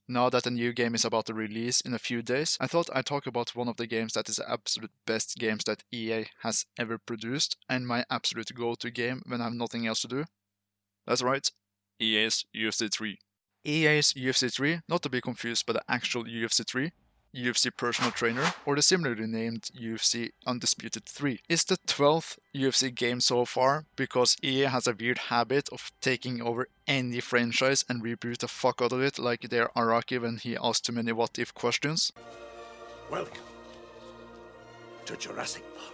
Now that a new game is about to release in a few days, I thought I'd talk about one of the games that is the absolute best games that EA has ever produced, and my absolute go-to game when I have nothing else to do. That's right, EA's UFC 3. EA's UFC 3, not to be confused by the actual UFC 3, UFC Personal Trainer, or the similarly named UFC Undisputed 3, is the 12th UFC game so far because EA has a weird habit of taking over any franchise and reboot the fuck out of it like they're Araki when he asks too many what if questions. Welcome to Jurassic Park.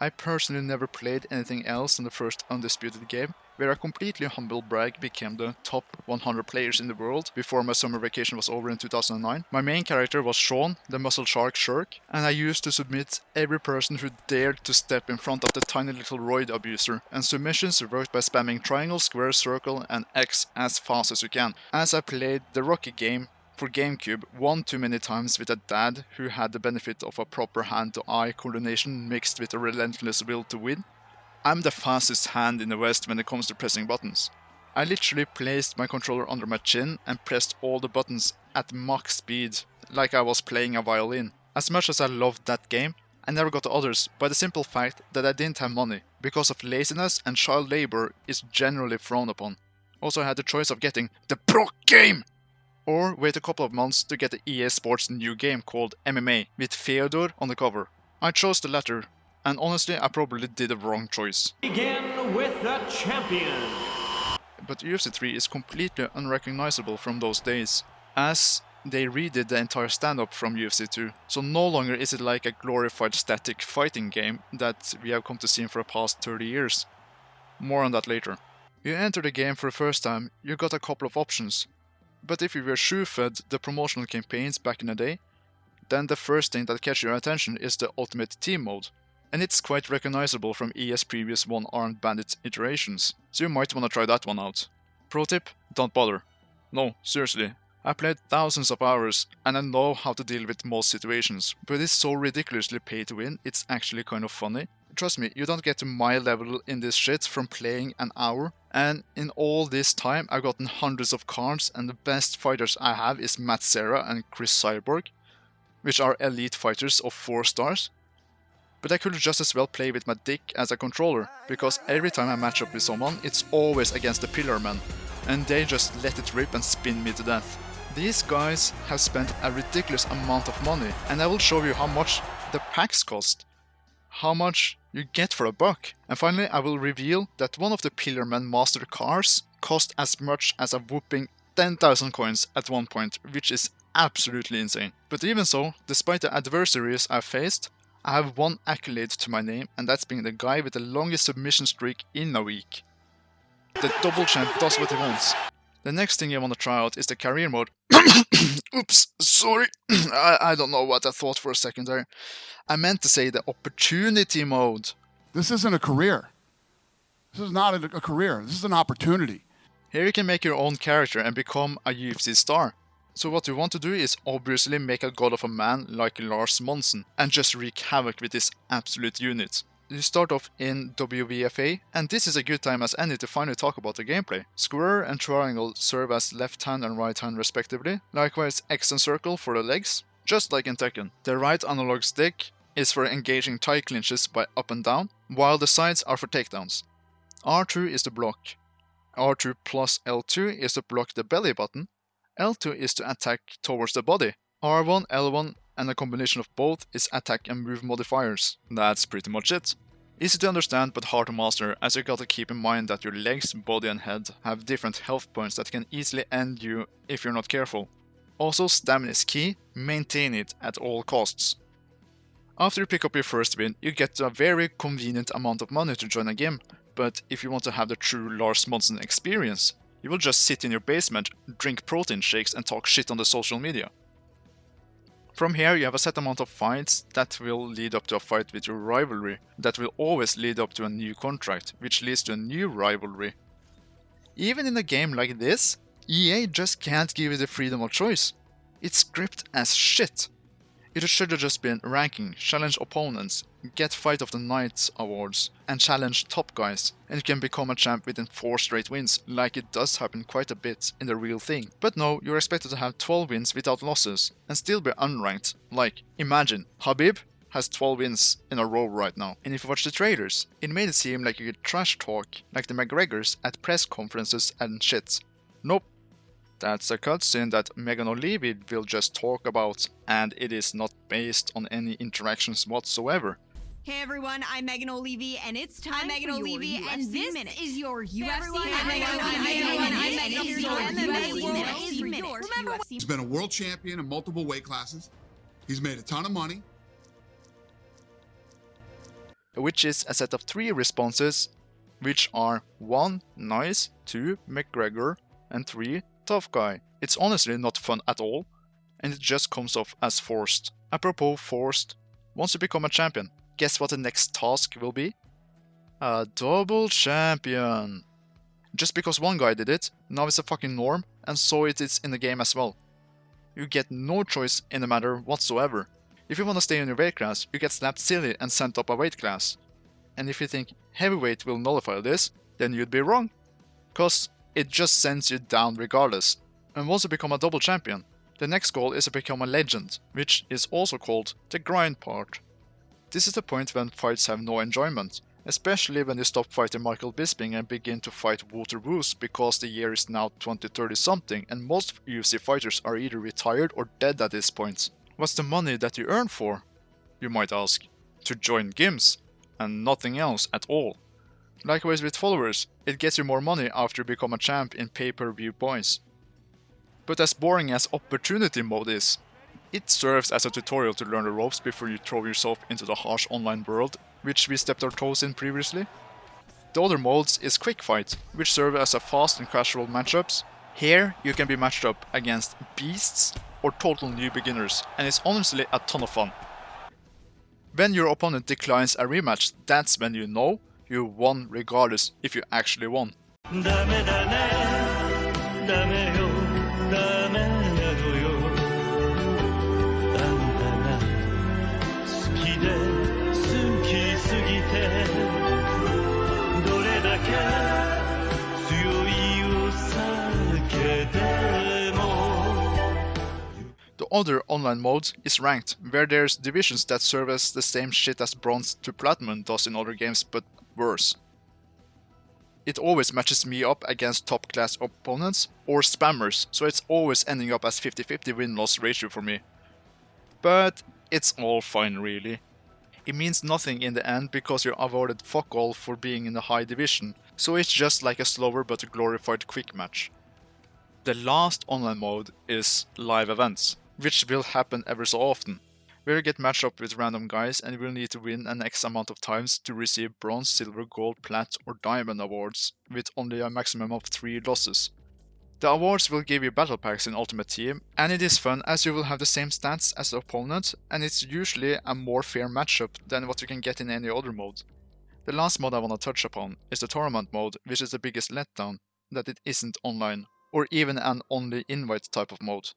I personally never played anything else than the first Undisputed game, where a completely humble brag became the top 100 players in the world before my summer vacation was over in 2009. My main character was Sean, the muscle shark Shirk, and I used to submit every person who dared to step in front of the tiny little roid abuser, and submissions worked by spamming triangle, square, circle, and X as fast as you can. As I played the Rocky game for GameCube one too many times with a dad who had the benefit of a proper hand-to-eye coordination mixed with a relentless will to win, I'm the fastest hand in the West when it comes to pressing buttons. I literally placed my controller under my chin and pressed all the buttons at max speed, like I was playing a violin. As much as I loved that game, I never got the others by the simple fact that I didn't have money, because of laziness and child labor is generally frowned upon. Also I had the choice of getting the pro game! Or wait a couple of months to get the EA Sports new game called MMA with Theodore on the cover. I chose the latter, and honestly I probably did the wrong choice. Begin with the champion! But UFC 3 is completely unrecognizable from those days, as they redid the entire stand-up from UFC 2, so no longer is it like a glorified static fighting game that we have come to see for the past 30 years. More on that later. You enter the game for the first time, you got a couple of options. But if you were shoe-fed the promotional campaigns back in the day, then the first thing that catches your attention is the Ultimate Team mode. And it's quite recognizable from EA's previous one-armed bandit iterations, so you might want to try that one out. Pro tip, don't bother. No, seriously, I played thousands of hours and I know how to deal with most situations, but it's so ridiculously pay to win, it's actually kind of funny. Trust me, you don't get to my level in this shit from playing an hour, and in all this time I've gotten hundreds of cards, and the best fighters I have is Matt Serra and Chris Cyborg, which are elite fighters of 4 stars. But I could just as well play with my dick as a controller, because every time I match up with someone, it's always against the Pillar Man, and they just let it rip and spin me to death. These guys have spent a ridiculous amount of money, and I will show you how much the packs cost. How much you get for a buck. And finally I will reveal that one of the Pillarman Master cars cost as much as a whooping 10,000 coins at one point, which is absolutely insane. But even so, despite the adversaries I've faced, I have one accolade to my name, and that's being the guy with the longest submission streak in a week. The double champ does what he wants. The next thing you want to try out is the career mode. Oops, sorry. I don't know what I thought for a second there. I meant to say the opportunity mode. This isn't a career. This is not a career. This is an opportunity. Here you can make your own character and become a UFC star. So what you want to do is obviously make a god of a man like Lars Monsen and just wreak havoc with this absolute unit. You start off in WVFA, and this is a good time as any to finally talk about the gameplay. Square and triangle serve as left hand and right hand respectively, likewise X and circle for the legs, just like in Tekken. The right analog stick is for engaging tie clinches by up and down, while the sides are for takedowns. R2 is to block. R2 plus L2 is to block the belly button. L2 is to attack towards the body. R1, L1 and a combination of both is attack and move modifiers. That's pretty much it. Easy to understand but hard to master, as you gotta keep in mind that your legs, body and head have different health points that can easily end you if you're not careful. Also, stamina is key, maintain it at all costs. After you pick up your first win, you get a very convenient amount of money to join a gym, but if you want to have the true Lars Monsen experience, you will just sit in your basement, drink protein shakes and talk shit on the social media. From here you have a set amount of fights that will lead up to a fight with your rivalry, that will always lead up to a new contract, which leads to a new rivalry. Even in a game like this, EA just can't give you the freedom of choice. It's scripted as shit. It should have just been ranking, challenge opponents, get Fight of the Night awards, and challenge top guys, and you can become a champ within 4 straight wins, like it does happen quite a bit in the real thing. But no, you're expected to have 12 wins without losses, and still be unranked. Like, imagine, Habib has 12 wins in a row right now, and if you watch the trailers, it made it seem like you could trash talk like the McGregors at press conferences and shit. Nope. That's a cutscene that Megan O'Leary will just talk about, and it is not based on any interactions whatsoever. Hey everyone, I'm Megan O'Leary, and it's time for your UFC and this Minute. Is your UFC Minute. He's been a world champion in multiple weight classes. He's made a ton of money. Which is a set of 3 responses, which are 1. Nice, 2. McGregor, and 3. Tough guy. It's honestly not fun at all, and it just comes off as forced. Apropos forced, once you become a champion, guess what the next task will be? A double champion. Just because one guy did it, now it's a fucking norm, and so it is in the game as well. You get no choice in the matter whatsoever. If you want to stay in your weight class, you get slapped silly and sent up a weight class. And if you think heavyweight will nullify this, then you'd be wrong. Cause it just sends you down regardless. And once you become a double champion, the next goal is to become a legend, which is also called the grind part. This is the point when fights have no enjoyment, especially when you stop fighting Michael Bisping and begin to fight Walter Woos because the year is now 2030 something and most UFC fighters are either retired or dead at this point. What's the money that you earn for? You might ask. To join gyms, and nothing else at all. Likewise with followers, it gets you more money after you become a champ in pay-per-view points. But as boring as opportunity mode is, it serves as a tutorial to learn the ropes before you throw yourself into the harsh online world, which we stepped our toes in previously. The other modes is quick fight, which serve as a fast and casual matchups. Here you can be matched up against beasts or total new beginners, and it's honestly a ton of fun. When your opponent declines a rematch, that's when you know you won regardless if you actually won. The other online mode is ranked, where there's divisions that serve as the same shit as bronze to platinum does in other games, but worse. It always matches me up against top class opponents or spammers, so it's always ending up as 50-50 win-loss ratio for me. But it's all fine really. It means nothing in the end because you're awarded fuck all for being in the high division, so it's just like a slower but glorified quick match. The last online mode is live events, which will happen ever so often, where you get matched up with random guys and you will need to win an X amount of times to receive bronze, silver, gold, plat or diamond awards, with only a maximum of 3 losses. The awards will give you battle packs in Ultimate Team, and it is fun as you will have the same stats as the opponent, and it's usually a more fair matchup than what you can get in any other mode. The last mode I want to touch upon is the tournament mode, which is the biggest letdown, that it isn't online, or even an only invite type of mode.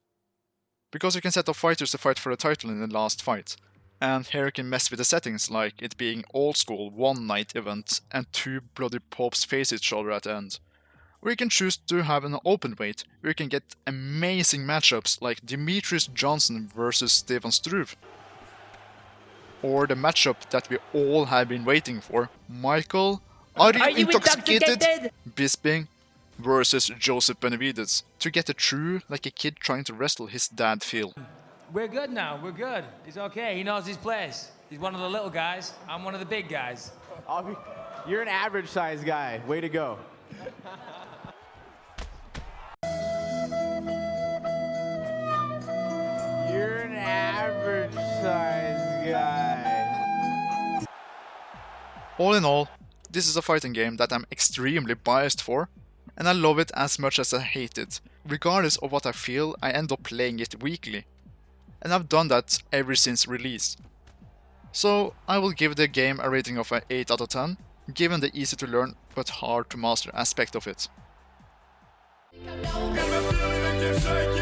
Because you can set up fighters to fight for the title in the last fight, and here you can mess with the settings like it being old school one night event and 2 bloody popes face each other at the end. Or you can choose to have an open weight where you can get amazing matchups like Demetrius Johnson versus Stefan Struve. Or the matchup that we all have been waiting for, Michael, are you intoxicated? Bisping versus Joseph Benavidez, to get a true, like a kid trying to wrestle his dad feel. We're good now, we're good. He's okay, he knows his place. He's one of the little guys, I'm one of the big guys. You're an average size guy, way to go. You're an average size guy. All in all, this is a fighting game that I'm extremely biased for, and I love it as much as I hate it. Regardless of what I feel, I end up playing it weekly. And I've done that ever since release. So I will give the game a rating of an 8 out of 10, given the easy to learn but hard to master aspect of it. shake it.